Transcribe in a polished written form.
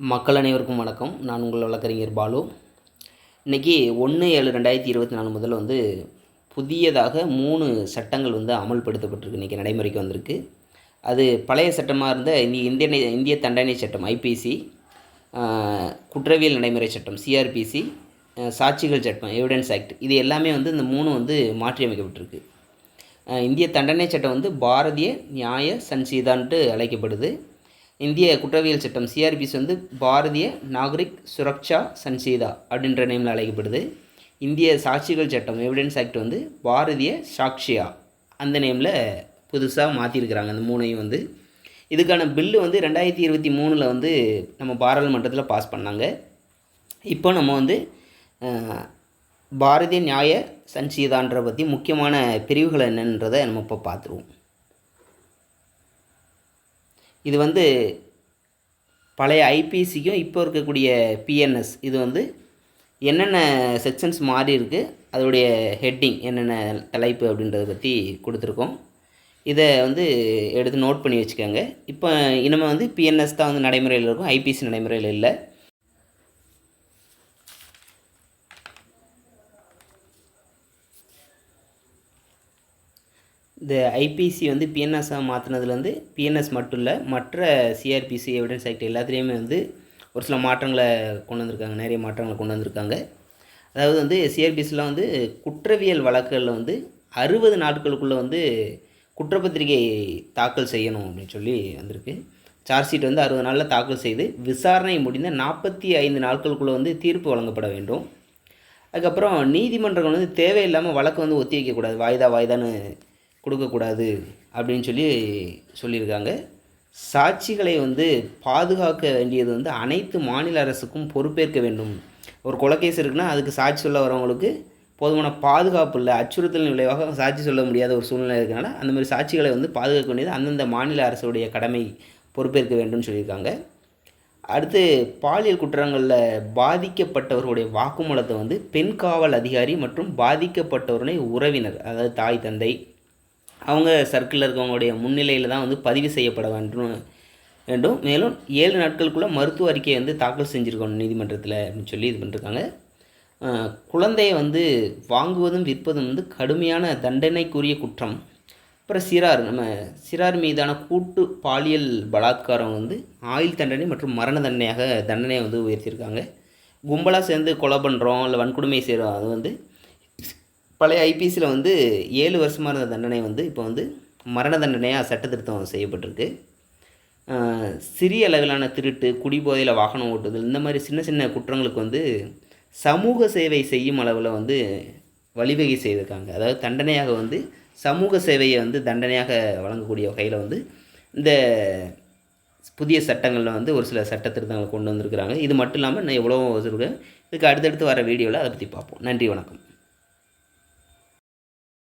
மக்கள் அனைவருக்கும் வணக்கம். நான் உங்கள் வழக்கறிஞர் பாலு. இன்றைக்கி 1/7/2024 முதல் புதியதாக 3 சட்டங்கள் அமல்படுத்தப்பட்டிருக்கு. இன்றைக்கி நடைமுறைக்கு வந்திருக்கு. அது பழைய சட்டமாக இருந்த இந்திய தண்டனை சட்டம் ஐபிசி, குற்றவியல் நடைமுறை சட்டம் சிஆர்பிசி, சாட்சிகள் சட்டம் எவிடன்ஸ் ஆக்ட், இது எல்லாமே இந்த 3 மாற்றி அமைக்கப்பட்டிருக்கு. இந்திய தண்டனை சட்டம் பாரதிய நியாய சன்சிதான்ட்டு அழைக்கப்படுது. இந்திய குற்றவியல் சட்டம் சிஆர்பிசி பாரதிய நாகரிக் சுரக்ஷா சன்சிதா அப்படின்ற நேமில் அழைக்கப்படுது. இந்திய சாட்சிகள் சட்டம் எவிடன்ஸ் ஆக்ட் பாரதிய சாக்ஷியா அந்த நேமில் புதுசாக மாற்றிருக்கிறாங்க. அந்த 3ஐயும் இதுக்கான பில்லு 2023 நம்ம பாராளுமன்றத்தில் பாஸ் பண்ணாங்க. இப்போ நம்ம பாரதிய நியாய சன்சிதான்ற பற்றி முக்கியமான பிரிவுகள் என்னன்றதை நம்ம இப்போ பார்த்துருவோம். இது பழைய ஐபிசிக்கும் இப்போ இருக்கக்கூடிய பிஎன்எஸ் இது என்னென்ன செக்ஷன்ஸ் மாறி இருக்குது, அதோடைய ஹெட்டிங் என்னென்ன தலைப்பு அப்படின்றத பற்றி கொடுத்துருக்கோம். இதை எடுத்து நோட் பண்ணி வச்சுக்கோங்க. இப்போ இனிமேல் பிஎன்எஸ் தான் நடைமுறையில் இருக்கும், ஐபிசி நடைமுறையில் இல்லை. இந்த ஐபிசி பிஎன்எஸ்ஸாக மாற்றினதுலேருந்து பிஎன்எஸ் மட்டும் இல்லை, மற்ற சிஆர்பிசி எவிடன்ஸ் ஆக்ட் எல்லாத்துலேயுமே ஒரு சில மாற்றங்களை கொண்டு வந்திருக்காங்க. நிறைய மாற்றங்களை கொண்டு வந்திருக்காங்க. அதாவது சிஆர்பிசியில் குற்றவியல் வழக்குகளில் 60 நாட்களுக்குள்ளே குற்றப்பத்திரிகை தாக்கல் செய்யணும் அப்படின்னு சொல்லி வந்திருக்கு. சார்ஜ் ஷீட் 60 நாளில் தாக்கல் செய்து விசாரணை முடிந்த 45 நாட்களுக்குள்ளே தீர்ப்பு வழங்கப்பட வேண்டும். அதுக்கப்புறம் நீதிமன்றங்கள் தேவையில்லாமல் வழக்கு ஒத்தி வைக்கக்கூடாது, வாய்தான்னு கொடுக்கக்கூடாது அப்படின்னு சொல்லியிருக்காங்க. சாட்சிகளை பாதுகாக்க வேண்டியது அனைத்து மாநில அரசுக்கும் பொறுப்பேற்க வேண்டும். ஒரு கொலைகேஸ் இருக்குன்னா அதுக்கு சாட்சி சொல்ல வரவங்களுக்கு போதுமான பாதுகாப்பு இல்லை, அச்சுறுத்தலின் விளைவாக சாட்சி சொல்ல முடியாத ஒரு சூழ்நிலை இருக்கனால அந்த மாதிரி சாட்சிகளை பாதுகாக்க வேண்டியது அந்தந்த மாநில அரசுடைய கடமை, பொறுப்பேற்க வேண்டும்னு சொல்லியிருக்காங்க. அடுத்து பாலியல் குற்றங்களில் பாதிக்கப்பட்டவர்களுடைய வாக்குமூலத்தை பெண் காவல் அதிகாரி மற்றும் பாதிக்கப்பட்டவருடைய உறவினர், அதாவது தாய் தந்தை, அவங்க சர்க்கிளில் இருக்கவங்களுடைய முன்னிலையில் தான் பதிவு செய்யப்பட வேண்டும். மேலும் 7 நாட்களுக்குள்ளே மருத்துவ அறிக்கையை தாக்கல் செஞ்சுருக்கணும் நீதிமன்றத்தில் அப்படின்னு சொல்லி இது பண்ணிருக்காங்க. குழந்தையை வாங்குவதும் விற்பதும் கடுமையான தண்டனைக்குரிய குற்றம். அப்புறம் சிறார் மீதான கூட்டு பாலியல் பலாத்காரம் ஆயுள் தண்டனை மற்றும் மரண தண்டனையை உயர்த்தியிருக்காங்க. கும்பலாக சேர்ந்து கொலை பண்ணுறோம் இல்லை வன்கொடுமை செய்கிறோம், அது பழைய ஐபிசியில் 7 வருஷமாக இருந்த தண்டனை இப்போ மரண தண்டனையாக சட்டத்திருத்தம் செய்யப்பட்டிருக்கு. சிறிய அளவிலான திருட்டு, குடிபோதையில் வாகனம் ஓட்டுதல், இந்த மாதிரி சின்ன சின்ன குற்றங்களுக்கு சமூக சேவை செய்யும் அளவில் வழிவகை செய்திருக்காங்க. அதாவது தண்டனையாக சமூக சேவையை தண்டனையாக வழங்கக்கூடிய வகையில் இந்த புதிய சட்டங்களில் ஒரு சில சட்ட திருத்தங்களை கொண்டு வந்திருக்கிறாங்க. இது மட்டும் இல்லாமல் இன்னும் எவ்வளோ இருக்குது. இதுக்கு அடுத்தடுத்து வர வீடியோவில் அதை பற்றி பார்ப்போம். நன்றி, வணக்கம்.